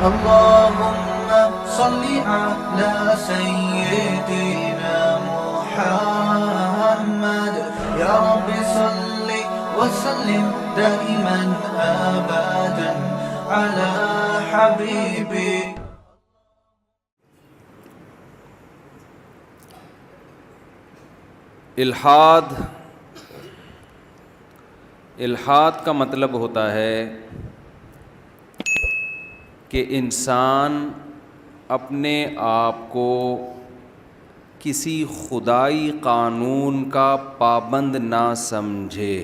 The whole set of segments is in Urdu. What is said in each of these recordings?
اللهم صل على سيدنا محمد يا رب صل وسلم دائما أبدا على حبيبي. الحاد کا مطلب ہوتا ہے کہ انسان اپنے آپ کو کسی خدائی قانون کا پابند نہ سمجھے.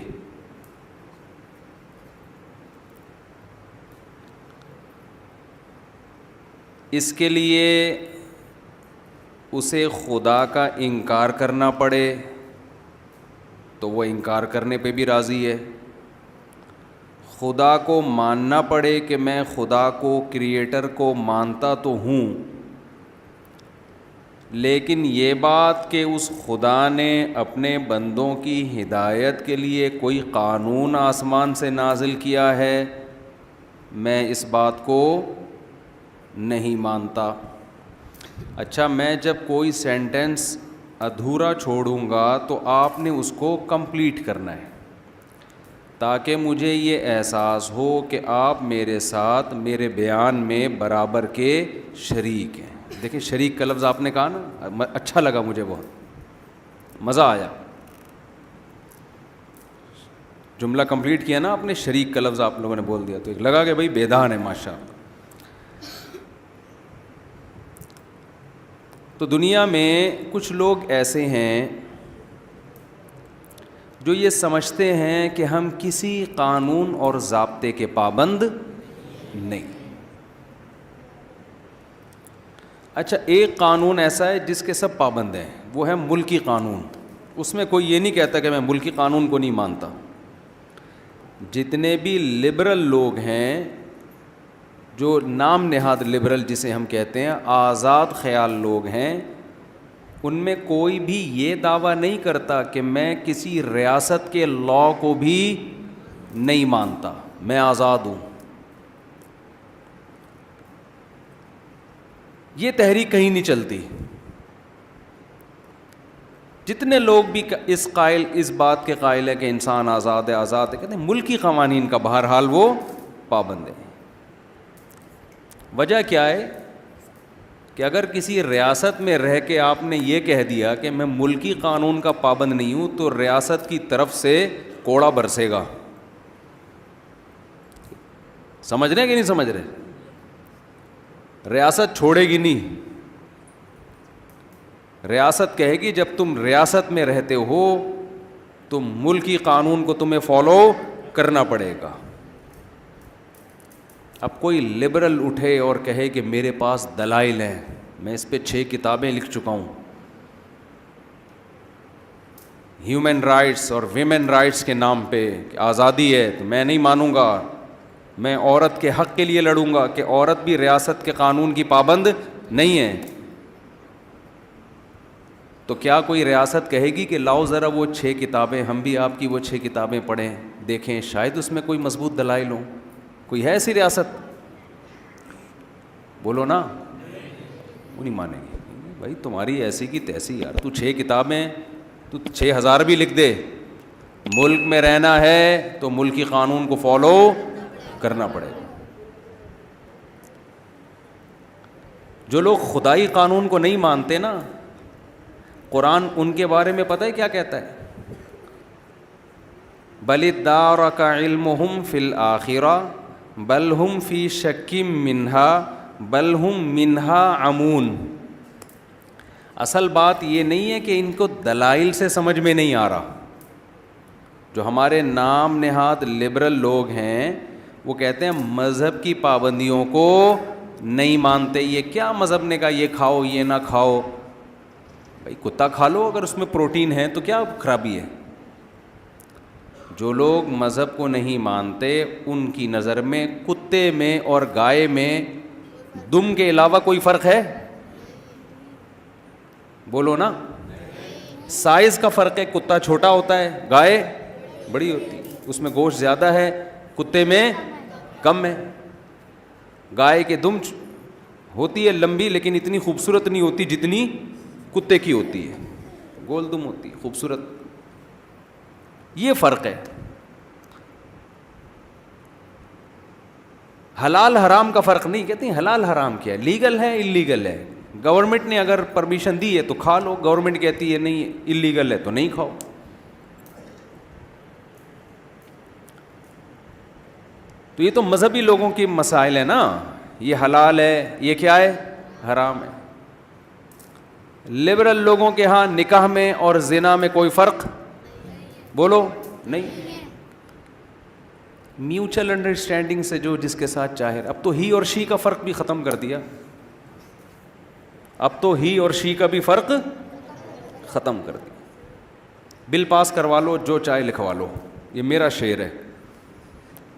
اس کے لیے اسے خدا کا انکار کرنا پڑے تو وہ انکار کرنے پہ بھی راضی ہے. خدا کو ماننا پڑے کہ میں خدا کو کریٹر کو مانتا تو ہوں، لیکن یہ بات کہ اس خدا نے اپنے بندوں کی ہدایت کے لیے کوئی قانون آسمان سے نازل کیا ہے، میں اس بات کو نہیں مانتا. اچھا، میں جب کوئی سینٹنس ادھورا چھوڑوں گا تو آپ نے اس کو کمپلیٹ کرنا ہے تاکہ مجھے یہ احساس ہو کہ آپ میرے ساتھ میرے بیان میں برابر کے شریک ہیں. دیکھیں، شریک کا لفظ آپ نے کہا نا، اچھا لگا مجھے، بہت مزہ آیا. جملہ کمپلیٹ کیا نا آپ نے، شریک کا لفظ آپ لوگوں نے بول دیا تو ایک لگا کہ بھائی بیدان ہے ماشاء اللہ. تو دنیا میں کچھ لوگ ایسے ہیں جو یہ سمجھتے ہیں کہ ہم کسی قانون اور ضابطے کے پابند نہیں. اچھا، ایک قانون ایسا ہے جس کے سب پابند ہیں، وہ ہے ملکی قانون. اس میں کوئی یہ نہیں کہتا کہ میں ملکی قانون کو نہیں مانتا. جتنے بھی لبرل لوگ ہیں، جو نام نہاد لبرل جسے ہم کہتے ہیں، آزاد خیال لوگ ہیں، ان میں کوئی بھی یہ دعویٰ نہیں کرتا کہ میں کسی ریاست کے لاء کو بھی نہیں مانتا، میں آزاد ہوں. یہ تحریک کہیں نہیں چلتی. جتنے لوگ بھی اس بات کے قائل ہے کہ انسان آزاد ہے، کہتے ہیں ملکی قوانین کا بہرحال وہ پابند ہے. وجہ کیا ہے کہ اگر کسی ریاست میں رہ کے آپ نے یہ کہہ دیا کہ میں ملکی قانون کا پابند نہیں ہوں تو ریاست کی طرف سے کوڑا برسے گا. سمجھ رہے ہیں کہ نہیں سمجھ رہے؟ ریاست چھوڑے گی نہیں. ریاست کہے گی جب تم ریاست میں رہتے ہو تو ملکی قانون کو تمہیں فالو کرنا پڑے گا. اب کوئی لبرل اٹھے اور کہے کہ میرے پاس دلائل ہیں، میں اس پہ 6 کتابیں لکھ چکا ہوں، ہیومن رائٹس اور ویمن رائٹس کے نام پہ کہ آزادی ہے، تو میں نہیں مانوں گا. میں عورت کے حق کے لیے لڑوں گا کہ عورت بھی ریاست کے قانون کی پابند نہیں ہے. تو کیا کوئی ریاست کہے گی کہ لاؤ ذرا وہ 6 کتابیں، ہم بھی آپ کی وہ 6 کتابیں پڑھیں، دیکھیں شاید اس میں کوئی مضبوط دلائل ہوں؟ کوئی ہے ایسی ریاست؟ بولو نا. وہ نہیں مانیں گے. بھائی تمہاری ایسی کی تیسی یار، تو 6 کتابیں، تو 6000 بھی لکھ دے، ملک میں رہنا ہے تو ملکی قانون کو فالو کرنا پڑے گا. جو لوگ خدائی قانون کو نہیں مانتے نا، قرآن ان کے بارے میں پتہ ہے کیا کہتا ہے؟ بل ادارک علمہم فی الآخرہ بل ہم فی شک منہا بل ہم منہا عمون. اصل بات یہ نہیں ہے کہ ان کو دلائل سے سمجھ میں نہیں آ رہا. جو ہمارے نام نہاد لبرل لوگ ہیں وہ کہتے ہیں مذہب کی پابندیوں کو نہیں مانتے. یہ کیا مذہب نے کہا یہ کھاؤ یہ نہ کھاؤ؟ بھائی کتا کھا لو اگر اس میں پروٹین ہے تو کیا خرابی ہے؟ جو لوگ مذہب کو نہیں مانتے ان کی نظر میں کتے میں اور گائے میں دم کے علاوہ کوئی فرق ہے؟ بولو نا. سائز کا فرق ہے، کتا چھوٹا ہوتا ہے، گائے بڑی ہوتی ہے، اس میں گوشت زیادہ ہے، کتے میں کم ہے. گائے کے دم ہوتی ہے لمبی لیکن اتنی خوبصورت نہیں ہوتی جتنی کتے کی ہوتی ہے, گول دم ہوتی ہے خوبصورت. یہ فرق ہے. حلال حرام کا فرق نہیں, کہتے ہیں حلال حرام کیا ہے, لیگل ہے اللیگل ہے. گورنمنٹ نے اگر پرمیشن دی ہے تو کھا لو, گورنمنٹ کہتی ہے نہیں اللیگل ہے تو نہیں کھاؤ. تو یہ تو مذہبی لوگوں کی مسائل ہیں نا, یہ حلال ہے یہ کیا ہے حرام ہے. لبرل لوگوں کے ہاں نکاح میں اور زنا میں کوئی فرق بولو نہیں, میوچل انڈرسٹینڈنگ سے جو جس کے ساتھ چاہے. اب تو ہی اور شی کا فرق بھی ختم کر دیا, اب تو ہی اور شی کا بھی فرق ختم کر دیا. بل پاس کروا لو جو چاہے لکھوا لو, یہ میرا شعر ہے.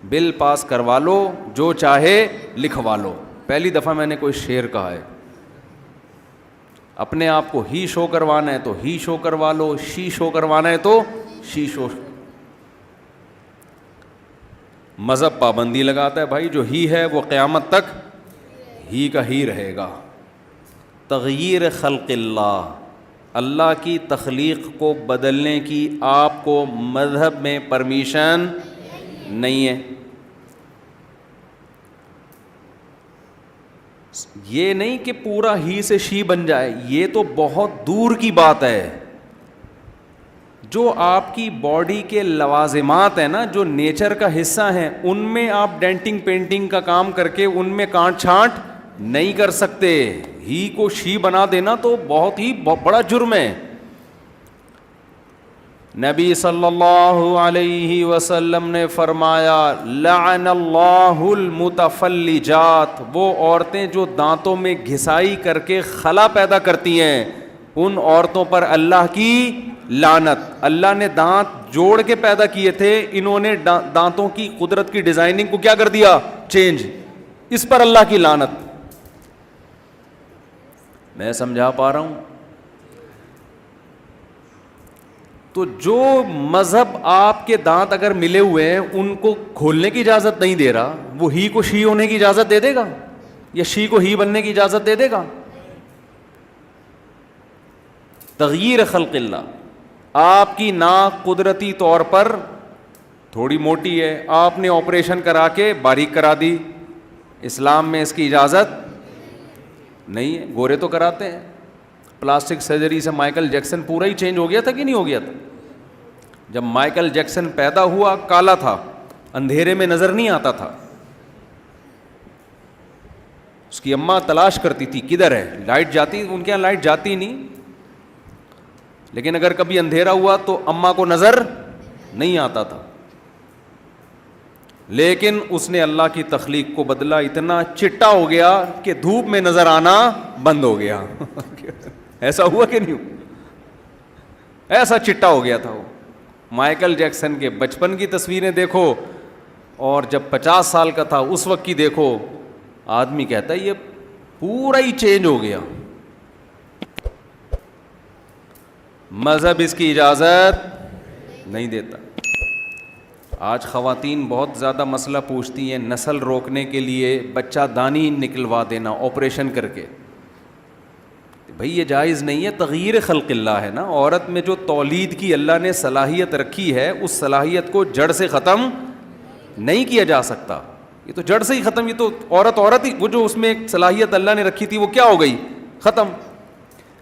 بل پاس کروا لو جو چاہے لکھوا لو. پہلی دفعہ میں نے کوئی شعر کہا ہے. اپنے آپ کو ہی شو کروانا ہے تو ہی شو کروا لو, شی شو کروانا ہے تو شی شو. مذہب پابندی لگاتا ہے بھائی جو ہی ہے وہ قیامت تک ہی کا ہی رہے گا. تغییر خلق اللہ, اللہ کی تخلیق کو بدلنے کی آپ کو مذہب میں پرمیشن نہیں ہے. یہ نہیں کہ پورا ہی سے شی بن جائے, یہ تو بہت دور کی بات ہے. جو آپ کی باڈی کے لوازمات ہیں نا, جو نیچر کا حصہ ہیں, ان میں آپ ڈینٹنگ پینٹنگ کا کام کر کے ان میں کانٹ چھانٹ نہیں کر سکتے. ہی کو شی بنا دینا تو بہت ہی بڑا جرم ہے. نبی صلی اللہ علیہ وسلم نے فرمایا لعن اللہ المتفلجات, وہ عورتیں جو دانتوں میں گھسائی کر کے خلا پیدا کرتی ہیں, ان عورتوں پر اللہ کی لعنت. اللہ نے دانت جوڑ کے پیدا کیے تھے, انہوں نے دانتوں کی قدرت کی ڈیزائننگ کو کیا کر دیا چینج, اس پر اللہ کی لعنت. میں سمجھا پا رہا ہوں؟ تو جو مذہب آپ کے دانت اگر ملے ہوئے ہیں ان کو کھولنے کی اجازت نہیں دے رہا, وہ ہی کو شی ہونے کی اجازت دے دے گا یا شی کو ہی بننے کی اجازت دے دے گا؟ تغییر خلق اللہ. آپ کی ناک قدرتی طور پر تھوڑی موٹی ہے, آپ نے آپریشن کرا کے باریک کرا دی, اسلام میں اس کی اجازت نہیں ہے. گورے تو کراتے ہیں, پلاسٹک سرجری سے مائیکل جیکسن پورا ہی چینج ہو گیا تھا کہ نہیں ہو گیا تھا؟ جب مائیکل جیکسن پیدا ہوا کالا تھا, اندھیرے میں نظر نہیں آتا تھا. اس کی اماں تلاش کرتی تھی کدھر ہے, لائٹ جاتی, ان کے یہاں لائٹ جاتی نہیں, لیکن اگر کبھی اندھیرا ہوا تو اماں کو نظر نہیں آتا تھا. لیکن اس نے اللہ کی تخلیق کو بدلا, اتنا چٹا ہو گیا کہ دھوپ میں نظر آنا بند ہو گیا. ایسا ہوا کہ نہیں ہوا؟ ایسا چٹا ہو گیا تھا وہ. مائیکل جیکسن کے بچپن کی تصویریں دیکھو اور جب 50 سال کا تھا اس وقت کی دیکھو, آدمی کہتا ہے یہ پورا ہی چینج ہو گیا. مذہب اس کی اجازت نہیں دیتا. آج خواتین بہت زیادہ مسئلہ پوچھتی ہیں, نسل روکنے کے لیے بچہ دانی نکلوا دینا آپریشن کر کے. بھئی یہ جائز نہیں ہے, تغییر خلق اللہ ہے نا. عورت میں جو تولید کی اللہ نے صلاحیت رکھی ہے, اس صلاحیت کو جڑ سے ختم نہیں کیا جا سکتا. یہ تو جڑ سے ہی ختم, یہ تو عورت ہی, وہ جو اس میں ایک صلاحیت اللہ نے رکھی تھی وہ کیا ہو گئی, ختم.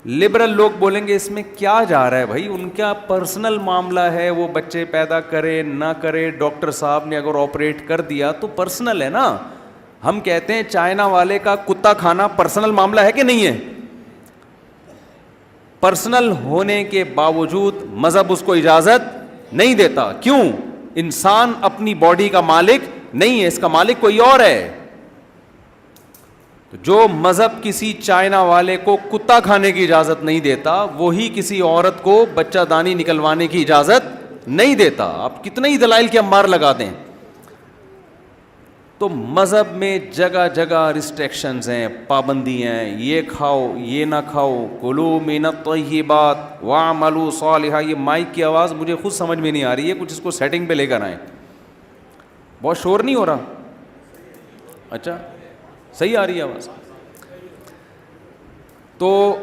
لبرل لوگ بولیں گے اس میں کیا جا رہا ہے بھائی, ان کا پرسنل معاملہ ہے, وہ بچے پیدا کرے نہ کرے, ڈاکٹر صاحب نے اگر آپریٹ کر دیا تو پرسنل ہے نا. ہم کہتے ہیں چائنا والے کا کتا کھانا پرسنل معاملہ ہے کہ نہیں ہے؟ پرسنل ہونے کے باوجود مذہب اس کو اجازت نہیں دیتا. کیوں؟ انسان اپنی باڈی کا مالک نہیں ہے, اس کا مالک کوئی اور ہے. جو مذہب کسی چائنا والے کو کتا کھانے کی اجازت نہیں دیتا, وہی کسی عورت کو بچہ دانی نکلوانے کی اجازت نہیں دیتا. آپ کتنے ہی دلائل کے انبار لگا دیں. تو مذہب میں جگہ جگہ ریسٹرکشنز ہیں, پابندیاں ہیں, یہ کھاؤ یہ نہ کھاؤ, کلوا من الطیبات واعملوا صالحا. یہ مائک کی آواز مجھے خود سمجھ میں نہیں آ رہی ہے, کچھ اس کو سیٹنگ پہ لے کر آئیں. بہت شور نہیں ہو رہا؟ اچھا صحیح آ رہی ہے آواز؟ تو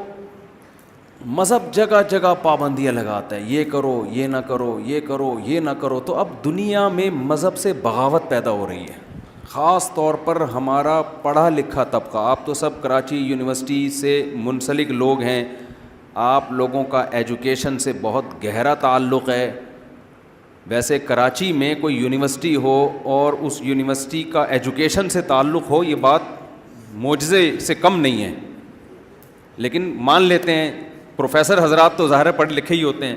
مذہب جگہ جگہ پابندیاں لگاتا ہے، یہ کرو یہ نہ کرو، یہ کرو یہ نہ کرو. تو اب دنیا میں مذہب سے بغاوت پیدا ہو رہی ہے، خاص طور پر ہمارا پڑھا لکھا طبقہ. آپ تو سب کراچی یونیورسٹی سے منسلک لوگ ہیں، آپ لوگوں کا ایجوکیشن سے بہت گہرا تعلق ہے. ویسے کراچی میں کوئی یونیورسٹی ہو اور اس یونیورسٹی کا ایجوکیشن سے تعلق ہو، یہ بات معجزے سے کم نہیں ہے. لیکن مان لیتے ہیں پروفیسر حضرات تو ظاہر پڑھے لکھے ہی ہوتے ہیں،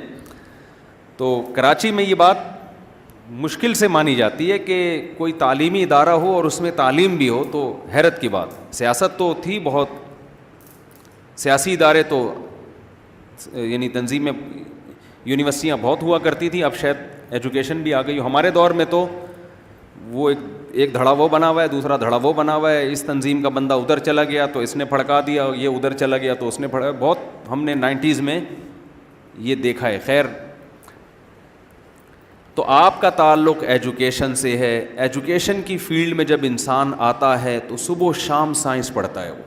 تو کراچی میں یہ بات مشکل سے مانی جاتی ہے کہ کوئی تعلیمی ادارہ ہو اور اس میں تعلیم بھی ہو، تو حیرت کی بات. سیاست تو تھی بہت، سیاسی ادارے تو یعنی تنظیمیں یونیورسٹیاں بہت ہوا کرتی تھیں. اب شاید ایجوکیشن بھی آ گئی ہو. ہمارے دور میں تو وہ ایک دھڑا وہ بنا ہوا ہے، دوسرا دھڑا وہ بنا ہوا ہے. اس تنظیم کا بندہ ادھر چلا گیا تو اس نے پھڑکا دیا، یہ ادھر چلا گیا تو اس نے پھڑکا. بہت ہم نے 90s میں یہ دیکھا ہے. خیر، تو آپ کا تعلق ایجوکیشن سے ہے. ایجوکیشن کی فیلڈ میں جب انسان آتا ہے تو صبح و شام سائنس پڑھتا ہے، وہ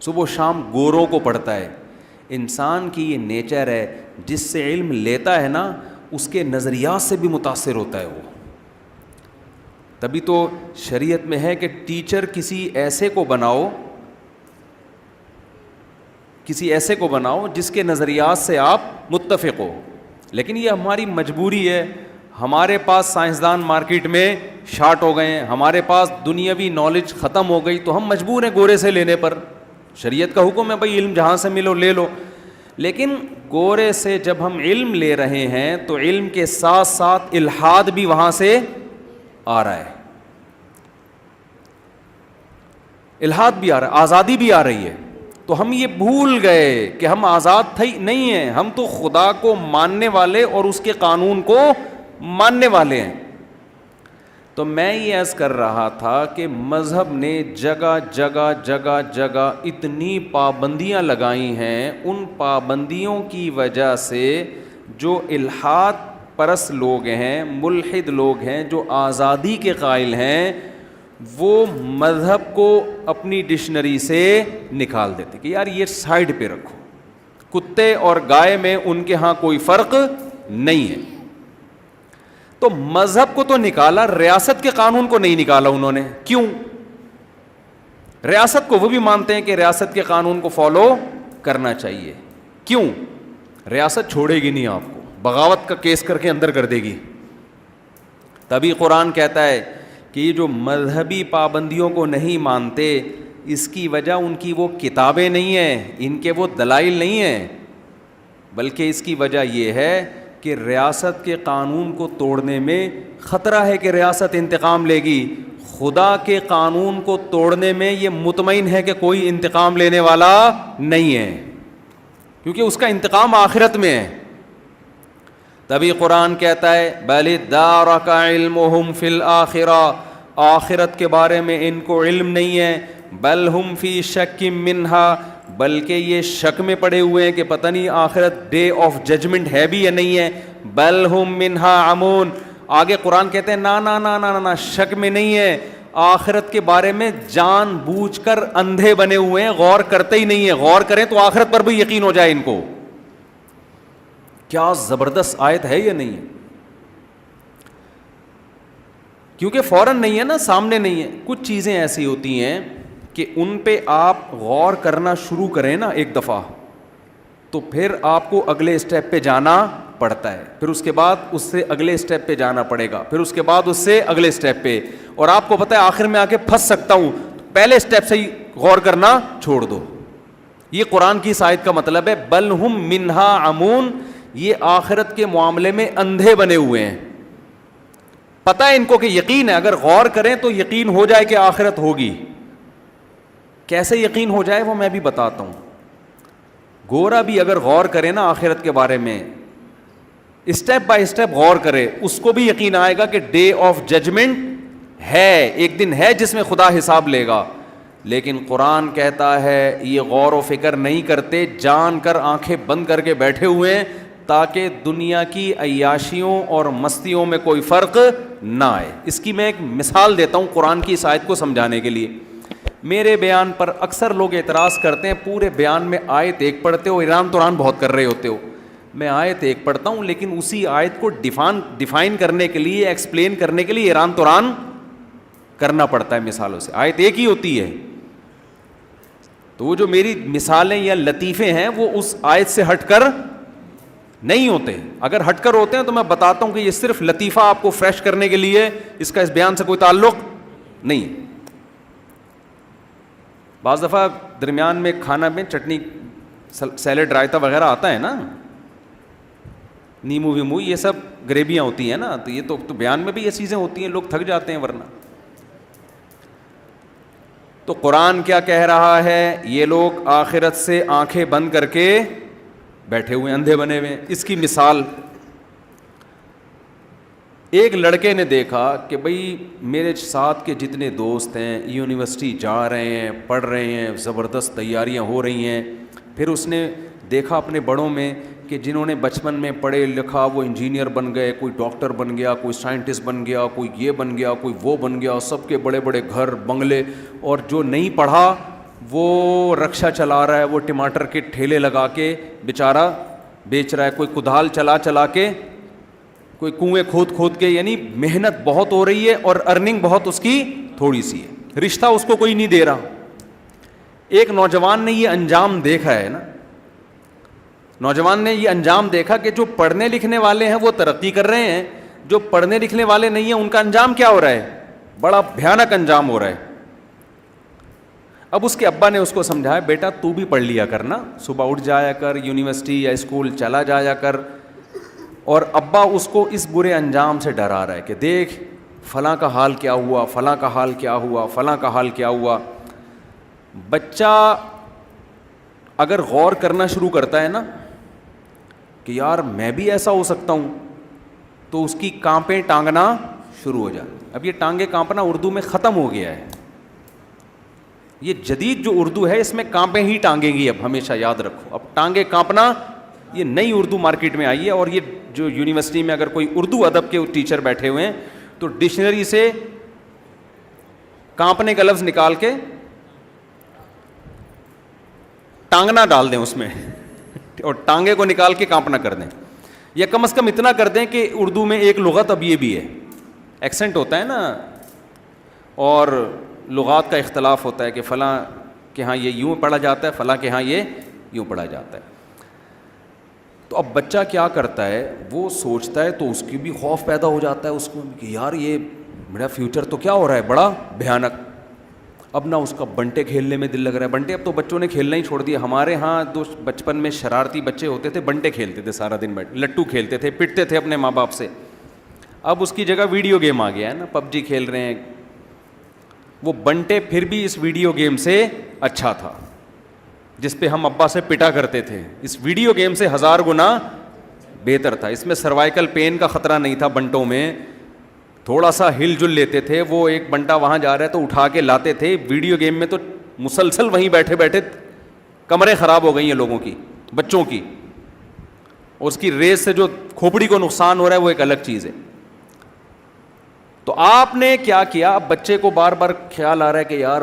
صبح و شام گوروں کو پڑھتا ہے. انسان کی یہ نیچر ہے، جس سے علم لیتا ہے نا اس کے نظریات سے بھی متاثر ہوتا ہے وہ. تبھی تو شریعت میں ہے کہ ٹیچر کسی ایسے کو بناؤ جس کے نظریات سے آپ متفق ہو. لیکن یہ ہماری مجبوری ہے. ہمارے پاس سائنسدان مارکیٹ میں شارٹ ہو گئے ہیں، ہمارے پاس دنیاوی نالج ختم ہو گئی، تو ہم مجبور ہیں گورے سے لینے پر. شریعت کا حکم ہے بھائی علم جہاں سے ملو لے لو. لیکن گورے سے جب ہم علم لے رہے ہیں تو علم کے ساتھ ساتھ الحاد بھی وہاں سے آ رہا ہے، الحاد بھی آ رہا ہے، آزادی بھی آ رہی ہے. تو ہم یہ بھول گئے کہ ہم آزاد تھے نہیں ہیں، ہم تو خدا کو ماننے والے اور اس کے قانون کو ماننے والے ہیں. تو میں یہ عرض کر رہا تھا کہ مذہب نے جگہ جگہ جگہ جگہ اتنی پابندیاں لگائی ہیں. ان پابندیوں کی وجہ سے جو الحاد پرست لوگ ہیں، ملحد لوگ ہیں، جو آزادی کے قائل ہیں، وہ مذہب کو اپنی ڈکشنری سے نکال دیتے کہ یار یہ سائڈ پہ رکھو. کتے اور گائے میں ان کے ہاں کوئی فرق نہیں ہے. تو مذہب کو تو نکالا، ریاست کے قانون کو نہیں نکالا انہوں نے. کیوں؟ ریاست کو وہ بھی مانتے ہیں کہ ریاست کے قانون کو فالو کرنا چاہیے. کیوں؟ ریاست چھوڑے گی نہیں آپ کو، بغاوت کا کیس کر کے اندر کر دے گی. تبھی قرآن کہتا ہے کہ یہ جو مذہبی پابندیوں کو نہیں مانتے، اس کی وجہ ان کی وہ کتابیں نہیں ہیں، ان کے وہ دلائل نہیں ہیں، بلکہ اس کی وجہ یہ ہے کہ ریاست کے قانون کو توڑنے میں خطرہ ہے کہ ریاست انتقام لے گی. خدا کے قانون کو توڑنے میں یہ مطمئن ہے کہ کوئی انتقام لینے والا نہیں ہے، کیونکہ اس کا انتقام آخرت میں ہے. تبھی قرآن کہتا ہے بل ادارک علمہم فی الآخرہ، آخرت کے بارے میں ان کو علم نہیں ہے. بل ہم فی شک منہا، بلکہ یہ شک میں پڑے ہوئے ہیں کہ پتہ نہیں آخرت ڈے آف ججمنٹ ہے بھی یا نہیں ہے. بل ہم منہا عمون، آگے قرآن کہتے ہیں نا نا نا نا نا، شک میں نہیں ہے، آخرت کے بارے میں جان بوجھ کر اندھے بنے ہوئے ہیں، غور کرتے ہی نہیں ہیں. غور کریں تو آخرت پر بھی یقین ہو جائے ان کو. کیا زبردست آیت ہے یا نہیں ہے؟ کیونکہ فوراً نہیں ہے نا، سامنے نہیں ہے. کچھ چیزیں ایسی ہوتی ہیں کہ ان پہ آپ غور کرنا شروع کریں نا ایک دفعہ، تو پھر آپ کو اگلے اسٹیپ پہ جانا پڑتا ہے، پھر اس کے بعد اس سے اگلے اسٹیپ پہ جانا پڑے گا، پھر اس کے بعد اس سے اگلے اسٹیپ پہ. اور آپ کو پتہ ہے آخر میں آ کے پھنس سکتا ہوں، پہلے اسٹیپ سے ہی غور کرنا چھوڑ دو. یہ قرآن کی اس آیت کا مطلب ہے. بل ہم منہا عمون، یہ آخرت کے معاملے میں اندھے بنے ہوئے ہیں. پتہ ہے ان کو کہ یقین ہے، اگر غور کریں تو یقین ہو جائے کہ آخرت ہوگی. کیسے یقین ہو جائے وہ میں بھی بتاتا ہوں. گورا بھی اگر غور کرے نا آخرت کے بارے میں، اسٹیپ بائی اسٹیپ غور کرے، اس کو بھی یقین آئے گا کہ ڈے آف ججمنٹ ہے، ایک دن ہے جس میں خدا حساب لے گا. لیکن قرآن کہتا ہے یہ غور و فکر نہیں کرتے، جان کر آنکھیں بند کر کے بیٹھے ہوئے ہیں تاکہ دنیا کی عیاشیوں اور مستیوں میں کوئی فرق نہ آئے. اس کی میں ایک مثال دیتا ہوں قرآن کی اس آیت کو سمجھانے کے لیے. میرے بیان پر اکثر لوگ اعتراض کرتے ہیں پورے بیان میں آیت ایک پڑھتے ہو, ایران توران بہت کر رہے ہوتے ہو. میں آیت ایک پڑھتا ہوں لیکن اسی آیت کو ڈیفائن کرنے کے لیے, ایکسپلین کرنے کے لیے ایران توران کرنا پڑتا ہے مثالوں سے. آیت ایک ہی ہوتی ہے, تو وہ جو میری مثالیں یا لطیفے ہیں وہ اس آیت سے ہٹ کر نہیں ہوتے. اگر ہٹ کر ہوتے ہیں تو میں بتاتا ہوں کہ یہ صرف لطیفہ آپ کو فریش کرنے کے لیے, اس کا اس بیان سے کوئی تعلق نہیں. بعض دفعہ درمیان میں کھانا میں چٹنی, سیلڈ, رائتا وغیرہ آتا ہے نا, نیمو ویمو, یہ سب گریبیاں ہوتی ہیں نا, تو یہ تو بیان میں بھی یہ چیزیں ہوتی ہیں, لوگ تھک جاتے ہیں ورنہ. تو قرآن کیا کہہ رہا ہے؟ یہ لوگ آخرت سے آنکھیں بند کر کے بیٹھے ہوئے, اندھے بنے ہوئے. اس کی مثال, ایک لڑکے نے دیکھا کہ بھئی میرے ساتھ کے جتنے دوست ہیں یونیورسٹی جا رہے ہیں, پڑھ رہے ہیں, زبردست تیاریاں ہو رہی ہیں. پھر اس نے دیکھا اپنے بڑوں میں کہ جنہوں نے بچپن میں پڑھے لکھا وہ انجینئر بن گئے, کوئی ڈاکٹر بن گیا, کوئی سائنٹسٹ بن گیا, کوئی یہ بن گیا, کوئی وہ بن گیا, سب کے بڑے بڑے گھر بنگلے. اور جو نہیں پڑھا وہ رکشا چلا رہا ہے, وہ ٹماٹر کے ٹھیلے لگا کے بیچارہ بیچ رہا ہے, کوئی کدال چلا کے, کوئی کنویں کھود کے. یعنی محنت بہت ہو رہی ہے اور ارننگ بہت اس کی تھوڑی سی ہے, رشتہ اس کو کوئی نہیں دے رہا. ایک نوجوان نے یہ انجام دیکھا ہے نا, نوجوان نے یہ انجام دیکھا کہ جو پڑھنے لکھنے والے ہیں وہ ترقی کر رہے ہیں, جو پڑھنے لکھنے والے نہیں ہیں ان کا انجام کیا ہو رہا ہے؟ بڑا بھیانک انجام ہو رہا ہے. اب اس کے ابا نے اس کو سمجھایا, بیٹا تو بھی پڑھ لیا کرنا, صبح اٹھ جایا کر, یونیورسٹی یا اسکول چلا جایا کر. اور ابا اس کو اس برے انجام سے ڈرا رہا ہے کہ دیکھ فلاں کا حال کیا ہوا, فلاں کا حال کیا ہوا, فلاں کا حال کیا ہوا. بچہ اگر غور کرنا شروع کرتا ہے نا کہ یار میں بھی ایسا ہو سکتا ہوں, تو اس کی کانپیں ٹانگنا شروع ہو جاتی. اب یہ ٹانگیں کانپنا اردو میں ختم ہو گیا ہے. یہ جدید جو اردو ہے اس میں کانپیں ہی ٹانگیں گی, اب ہمیشہ یاد رکھو. اب ٹانگیں کانپنا یہ نئی اردو مارکیٹ میں آئی ہے. اور یہ جو یونیورسٹی میں اگر کوئی اردو ادب کے ٹیچر بیٹھے ہوئے ہیں تو ڈکشنری سے کانپنے کا لفظ نکال کے ٹانگنا ڈال دیں اس میں اور ٹانگے کو نکال کے کانپنا کر دیں, یا کم از کم اتنا کر دیں کہ اردو میں ایک لغت اب یہ بھی ہے, ایکسنٹ ہوتا ہے نا اور لغات کا اختلاف ہوتا ہے کہ فلاں کے ہاں یہ یوں پڑھا جاتا ہے, فلاں کے ہاں یہ یوں پڑھا جاتا ہے. تو اب بچہ کیا کرتا ہے, وہ سوچتا ہے تو اس کی بھی خوف پیدا ہو جاتا ہے اس کو کہ یار یہ میرا فیوچر تو کیا ہو رہا ہے بڑا بھیانک. اب نہ اس کا بنٹے کھیلنے میں دل لگ رہا ہے. بنٹے اب تو بچوں نے کھیلنا ہی چھوڑ دیا. ہمارے ہاں تو بچپن میں شرارتی بچے ہوتے تھے, بنٹے کھیلتے تھے سارا دن, بیٹھ لٹو کھیلتے تھے, پٹتے تھے اپنے ماں باپ سے. اب اس کی جگہ ویڈیو گیم آ گیا ہے نا, پب جی کھیل رہے ہیں. وہ بنٹے پھر بھی اس ویڈیو گیم سے اچھا تھا جس پہ ہم ابا سے پٹا کرتے تھے, اس ویڈیو گیم سے 1000 گنا بہتر تھا. اس میں سروائیکل پین کا خطرہ نہیں تھا بنٹوں میں, تھوڑا سا ہل جل لیتے تھے. وہ ایک بنٹا وہاں جا رہا ہے تو اٹھا کے لاتے تھے. ویڈیو گیم میں تو مسلسل وہیں بیٹھے بیٹھے کمریں خراب ہو گئی ہیں لوگوں کی, بچوں کی. اور اس کی ریس سے جو کھوپڑی کو نقصان ہو رہا ہے وہ ایک الگ چیز ہے. تو آپ نے کیا کیا, اب بچے کو بار بار خیال آ رہا ہے کہ یار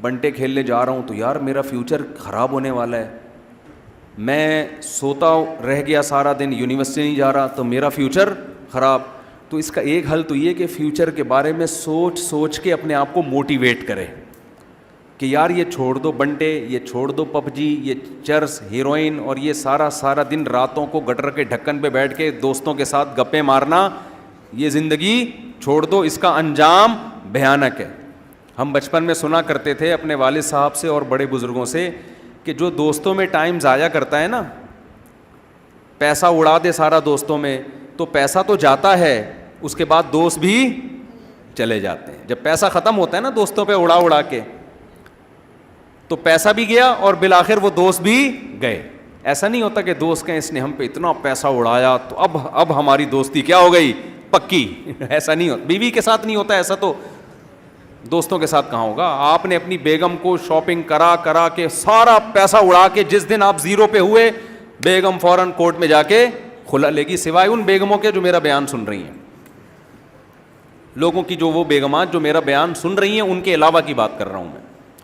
بنٹے کھیلنے جا رہا ہوں تو یار میرا فیوچر خراب ہونے والا ہے, میں سوتا رہ گیا سارا دن, یونیورسٹی نہیں جا رہا تو میرا فیوچر خراب. تو اس کا ایک حل تو یہ کہ فیوچر کے بارے میں سوچ کے اپنے آپ کو موٹیویٹ کرے کہ یار یہ چھوڑ دو بنٹے, یہ چھوڑ دو پب جی, یہ چرس, ہیروئن, اور یہ سارا دن راتوں کو گٹر کے ڈھکن پہ بیٹھ کے دوستوں کے ساتھ گپیں مارنا, یہ زندگی چھوڑ دو, اس کا انجام بھیانک ہے. ہم بچپن میں سنا کرتے تھے اپنے والد صاحب سے اور بڑے بزرگوں سے کہ جو دوستوں میں ٹائم ضائع کرتا ہے نا, پیسہ اڑا دے سارا دوستوں میں, تو پیسہ تو جاتا ہے, اس کے بعد دوست بھی چلے جاتے ہیں. جب پیسہ ختم ہوتا ہے نا دوستوں پہ اڑا کے, تو پیسہ بھی گیا اور بالآخر وہ دوست بھی گئے. ایسا نہیں ہوتا کہ دوست کہیں اس نے ہم پہ اتنا پیسہ اڑایا تو اب ہماری دوستی کیا ہو گئی پکی. ایسا نہیں ہوتا, بیوی کے ساتھ نہیں ہوتا ایسا, تو دوستوں کے ساتھ کہاں ہوگا. آپ نے اپنی بیگم کو شاپنگ کرا کے سارا پیسہ اڑا کے جس دن آپ زیرو پہ ہوئے, بیگم فوراً کورٹ میں جا کے کھلا لے گی, سوائے ان بیگموں کے جو میرا بیان سن رہی ہیں. لوگوں کی جو وہ بیگمات جو میرا بیان سن رہی ہیں ان کے علاوہ کی بات کر رہا ہوں میں.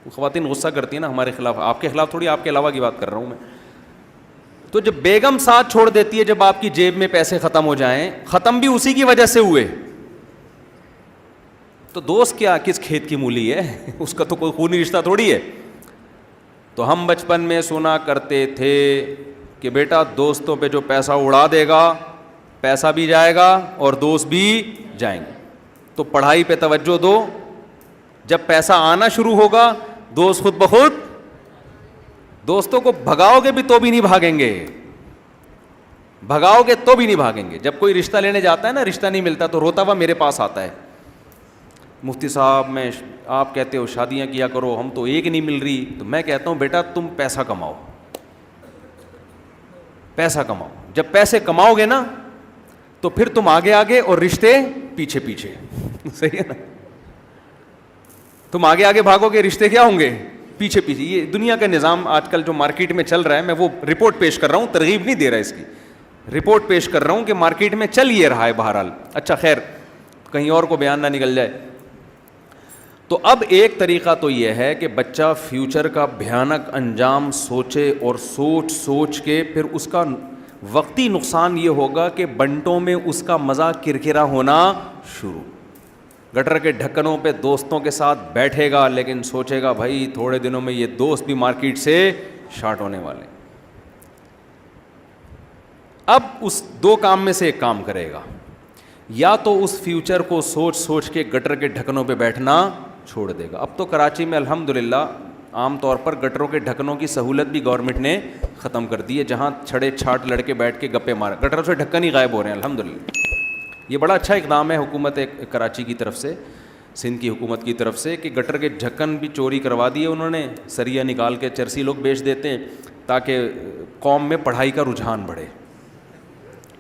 خواتین غصہ کرتی ہیں نا ہمارے خلاف, آپ کے خلاف تھوڑی, آپ کے علاوہ کی بات کر رہا ہوں میں. تو جب بیگم ساتھ چھوڑ دیتی ہے, جب آپ کی جیب میں پیسے ختم ہو جائیں, ختم بھی اسی کی وجہ سے ہوئے, تو دوست کیا کس کھیت کی مولی ہے, اس کا تو کوئی خونی رشتہ تھوڑی ہے. تو ہم بچپن میں سنا کرتے تھے کہ بیٹا دوستوں پہ جو پیسہ اڑا دے گا, پیسہ بھی جائے گا اور دوست بھی جائیں گے. تو پڑھائی پہ توجہ دو, جب پیسہ آنا شروع ہوگا دوست خود بخود, دوستوں کو بھگاؤ گے بھی تو بھی نہیں بھاگیں گے, بھگاؤ گے تو بھی نہیں بھاگیں گے. جب کوئی رشتہ لینے جاتا ہے نا, رشتہ نہیں ملتا تو روتا ہوا میرے پاس آتا ہے, مفتی صاحب میں, آپ کہتے ہو شادیاں کیا کرو, ہم تو ایک نہیں مل رہی. تو میں کہتا ہوں بیٹا تم پیسہ کماؤ, پیسہ کماؤ. جب پیسے کماؤ گے نا تو پھر تم آگے آگے اور رشتے پیچھے پیچھے. صحیح ہے نا, تم آگے آگے بھاگو گے, رشتے کیا ہوں گے پیچھے پیچھے. یہ دنیا کا نظام آج کل جو مارکیٹ میں چل رہا ہے, میں وہ رپورٹ پیش کر رہا ہوں, ترغیب نہیں دے رہا اس کی, رپورٹ پیش کر رہا ہوں کہ مارکیٹ میں چل یہ رہا ہے بہرحال. اچھا خیر, کہیں اور کو بیان نہ نکل جائے. تو اب ایک طریقہ تو یہ ہے کہ بچہ فیوچر کا بھیانک انجام سوچے, اور سوچ سوچ کے پھر اس کا وقتی نقصان یہ ہوگا کہ بنٹوں میں اس کا مزہ کرکرا ہونا شروع. گٹر کے ڈھکنوں پہ دوستوں کے ساتھ بیٹھے گا, لیکن سوچے گا بھائی تھوڑے دنوں میں یہ دوست بھی مارکیٹ سے شارٹ ہونے والے. اب اس دو کام میں سے ایک کام کرے گا, یا تو اس فیوچر کو سوچ سوچ کے گٹر کے ڈھکنوں پہ بیٹھنا چھوڑ دے گا. اب تو کراچی میں الحمدللہ عام طور پر گٹروں کے ڈھکنوں کی سہولت بھی گورنمنٹ نے ختم کر دی ہے, جہاں چھڑے چھاٹ لڑکے بیٹھ کے گپے مارے, گٹروں سے ڈھکن ہی غائب ہو رہے ہیں الحمدللہ. یہ بڑا اچھا اقدام ہے حکومت کراچی کی طرف سے, سندھ کی حکومت کی طرف سے, کہ گٹر کے ڈھکن بھی چوری کروا دیے انہوں نے, سریا نکال کے چرسی لوگ بیچ دیتے ہیں تاکہ قوم میں پڑھائی کا رجحان بڑھے.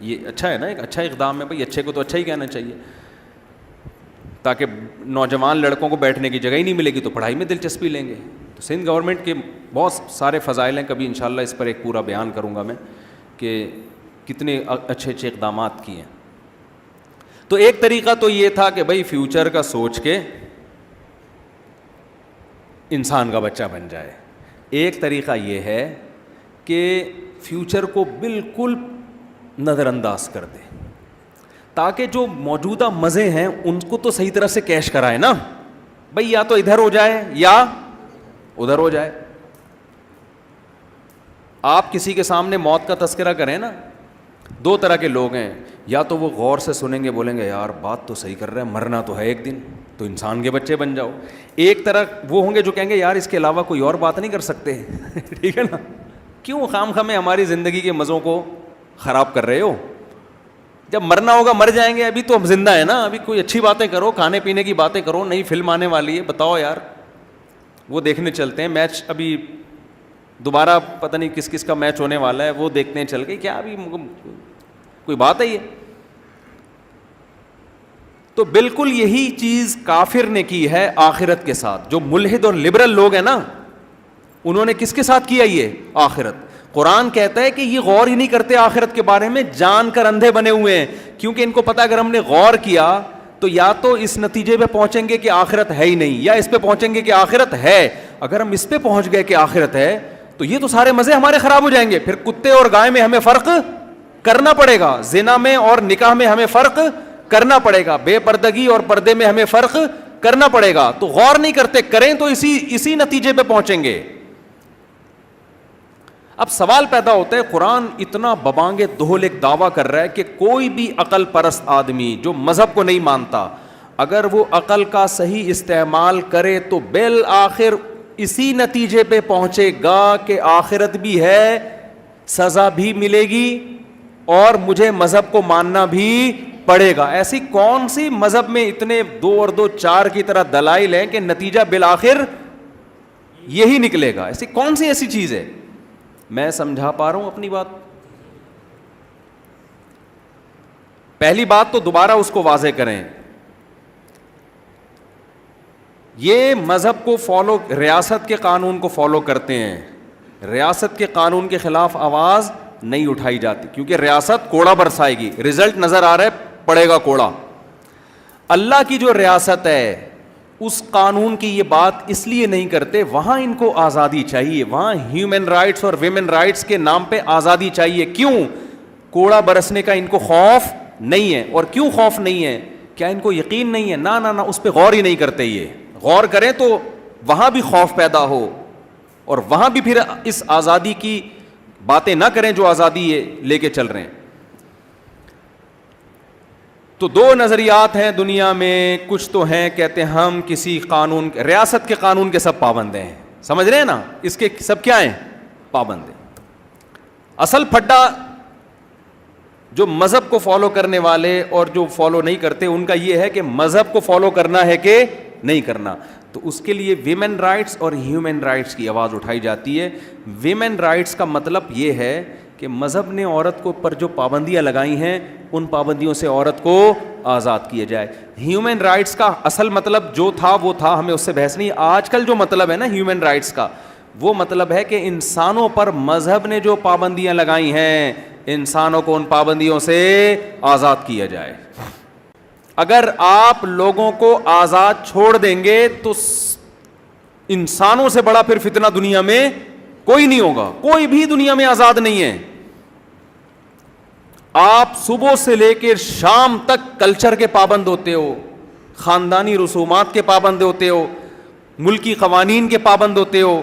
یہ اچھا ہے نا, ایک اچھا اقدام ہے. بھائی اچھے کو تو اچھا ہی کہنا چاہیے, تاکہ نوجوان لڑکوں کو بیٹھنے کی جگہ ہی نہیں ملے گی تو پڑھائی میں دلچسپی لیں گے. تو سندھ گورنمنٹ کے بہت سارے فضائل ہیں, کبھی انشاءاللہ اس پر ایک پورا بیان کروں گا میں کہ کتنے اچھے اچھے اقدامات کیے ہیں. تو ایک طریقہ تو یہ تھا کہ بھائی فیوچر کا سوچ کے انسان کا بچہ بن جائے. ایک طریقہ یہ ہے کہ فیوچر کو بالکل نظر انداز کر دے, تاکہ جو موجودہ مزے ہیں ان کو تو صحیح طرح سے کیش کرائے نا. بھائی یا تو ادھر ہو جائے یا ادھر ہو جائے. آپ کسی کے سامنے موت کا تذکرہ کریں نا, دو طرح کے لوگ ہیں, یا تو وہ غور سے سنیں گے, بولیں گے یار بات تو صحیح کر رہا ہے, مرنا تو ہے ایک دن, تو انسان کے بچے بن جاؤ. ایک طرح وہ ہوں گے جو کہیں گے یار اس کے علاوہ کوئی اور بات نہیں کر سکتے. ٹھیک ہے نا, کیوں خام خامے ہماری زندگی کے مزوں کو خراب کر رہے ہو, جب مرنا ہوگا مر جائیں گے, ابھی تو ہم زندہ ہیں نا, ابھی کوئی اچھی باتیں کرو, کھانے پینے کی باتیں کرو. نئی فلم آنے والی ہے, بتاؤ یار, وہ دیکھنے چلتے ہیں. میچ ابھی دوبارہ پتہ نہیں کس کس کا میچ ہونے والا ہے, وہ دیکھتے ہیں چل کے, کیا ابھی کوئی بات ہے یہ؟ تو بالکل یہی چیز کافر نے کی ہے آخرت کے ساتھ. جو ملحد اور لبرل لوگ ہیں نا, انہوں نے کس کے ساتھ کیا یہ آخرت. قرآن کہتا ہے کہ یہ غور ہی نہیں کرتے آخرت کے بارے میں, جان کر اندھے بنے ہوئے ہیں, کیونکہ ان کو پتا اگر ہم نے غور کیا تو یا تو اس نتیجے پہ پہنچیں گے کہ آخرت ہے ہی نہیں, یا اس پہ پہنچیں گے کہ آخرت ہے. اگر ہم اس پہ پہنچ گئے کہ آخرت ہے تو یہ تو سارے مزے ہمارے خراب ہو جائیں گے. پھر کتے اور گائے میں ہمیں فرق کرنا پڑے گا, زنا میں اور نکاح میں ہمیں فرق کرنا پڑے گا, بے پردگی اور پردے میں ہمیں فرق کرنا پڑے گا. تو غور نہیں کرتے, کریں تو اسی نتیجے پہ پہنچیں گے. اب سوال پیدا ہوتا ہے, قرآن اتنا ببانگ دہل ایک دعویٰ کر رہا ہے کہ کوئی بھی عقل پرست آدمی جو مذہب کو نہیں مانتا, اگر وہ عقل کا صحیح استعمال کرے تو بالآخر اسی نتیجے پہ پہنچے گا کہ آخرت بھی ہے, سزا بھی ملے گی, اور مجھے مذہب کو ماننا بھی پڑے گا. ایسی کون سی مذہب میں اتنے 2 اور 2 4 کی طرح دلائل ہیں کہ نتیجہ بالآخر یہی نکلے گا؟ ایسی کون سی ایسی چیز ہے؟ میں سمجھا پا رہا ہوں اپنی بات؟ پہلی بات تو دوبارہ اس کو واضح کریں, یہ مذہب کو فالو, ریاست کے قانون کو فالو کرتے ہیں, ریاست کے قانون کے خلاف آواز نہیں اٹھائی جاتی, کیونکہ ریاست کوڑا برسائے گی, رزلٹ نظر آ رہا ہے, پڑے گا کوڑا. اللہ کی جو ریاست ہے اس قانون کی یہ بات اس لیے نہیں کرتے, وہاں ان کو آزادی چاہیے, وہاں ہیومن رائٹس اور ویمن رائٹس کے نام پہ آزادی چاہیے. کیوں؟ کوڑا برسنے کا ان کو خوف نہیں ہے. اور کیوں خوف نہیں ہے؟ کیا ان کو یقین نہیں ہے؟ نہ نہ نہ, اس پہ غور ہی نہیں کرتے. یہ غور کریں تو وہاں بھی خوف پیدا ہو, اور وہاں بھی پھر اس آزادی کی باتیں نہ کریں جو آزادی یہ لے کے چل رہے ہیں. تو دو نظریات ہیں دنیا میں. کچھ تو ہیں کہتے ہیں ہم کسی قانون, ریاست کے قانون کے سب پابند ہیں, سمجھ رہے ہیں نا, اس کے سب کیا ہیں؟ پابند ہیں. اصل پھڈا جو مذہب کو فالو کرنے والے اور جو فالو نہیں کرتے ان کا یہ ہے کہ مذہب کو فالو کرنا ہے کہ نہیں کرنا. تو اس کے لیے ویمن رائٹس اور ہیومن رائٹس کی آواز اٹھائی جاتی ہے. ویمن رائٹس کا مطلب یہ ہے کہ مذہب نے عورت کو پر جو پابندیاں لگائی ہیں ان پابندیوں سے عورت کو آزاد کیا جائے. ہیومن رائٹس کا اصل مطلب جو تھا وہ تھا, ہمیں اس سے بحث نہیں. آج کل جو مطلب ہے نا ہیومن رائٹس کا, وہ مطلب ہے کہ انسانوں پر مذہب نے جو پابندیاں لگائی ہیں انسانوں کو ان پابندیوں سے آزاد کیا جائے. اگر آپ لوگوں کو آزاد چھوڑ دیں گے تو انسانوں سے بڑا پھر فتنہ دنیا میں کوئی نہیں ہوگا. کوئی بھی دنیا میں آزاد نہیں ہے. آپ صبح سے لے کے شام تک کلچر کے پابند ہوتے ہو, خاندانی رسومات کے پابند ہوتے ہو, ملکی قوانین کے پابند ہوتے ہو,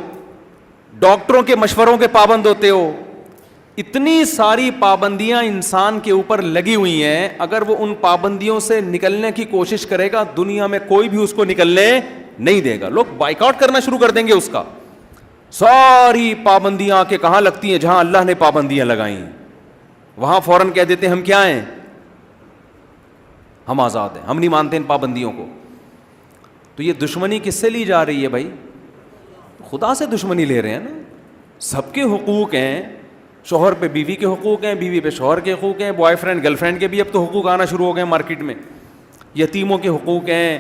ڈاکٹروں کے مشوروں کے پابند ہوتے ہو. اتنی ساری پابندیاں انسان کے اوپر لگی ہوئی ہیں. اگر وہ ان پابندیوں سے نکلنے کی کوشش کرے گا دنیا میں کوئی بھی اس کو نکلنے نہیں دے گا. لوگ بائیکاٹ کرنا شروع کر دیں گے اس کا. ساری پابندیاں کے کہاں لگتی ہیں؟ جہاں اللہ نے پابندیاں لگائی ہیں وہاں فوراً کہہ دیتے ہیں ہم کیا ہیں؟ ہم آزاد ہیں, ہم نہیں مانتے ان پابندیوں کو. تو یہ دشمنی کس سے لی جا رہی ہے بھائی؟ خدا سے دشمنی لے رہے ہیں نا. سب کے حقوق ہیں, شوہر پہ بیوی کے حقوق ہیں, بیوی پہ شوہر کے حقوق ہیں, بوائے فرینڈ گرل فرینڈ کے بھی اب تو حقوق آنا شروع ہو گئے مارکیٹ میں. یتیموں کے حقوق ہیں,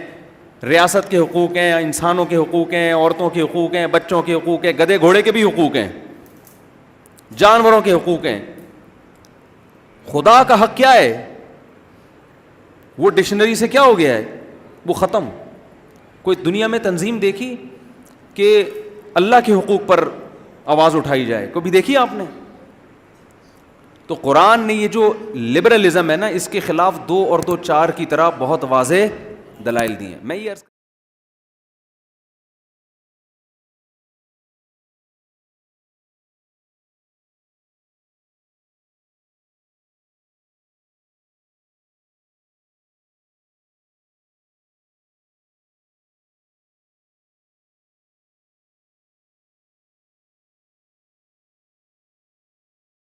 ریاست کے حقوق ہیں, انسانوں کے حقوق ہیں, عورتوں کے حقوق ہیں, بچوں کے حقوق ہیں, گدھے گھوڑے کے بھی حقوق ہیں, جانوروں کے حقوق ہیں. خدا کا حق کیا ہے؟ وہ ڈکشنری سے کیا ہو گیا ہے؟ وہ ختم. کوئی دنیا میں تنظیم دیکھی کہ اللہ کے حقوق پر آواز اٹھائی جائے؟ کبھی دیکھی آپ نے؟ تو قرآن نے یہ جو لبرلزم ہے نا اس کے خلاف 2 اور 2 4 کی طرح بہت واضح دلائل دی ہیں. میں یہ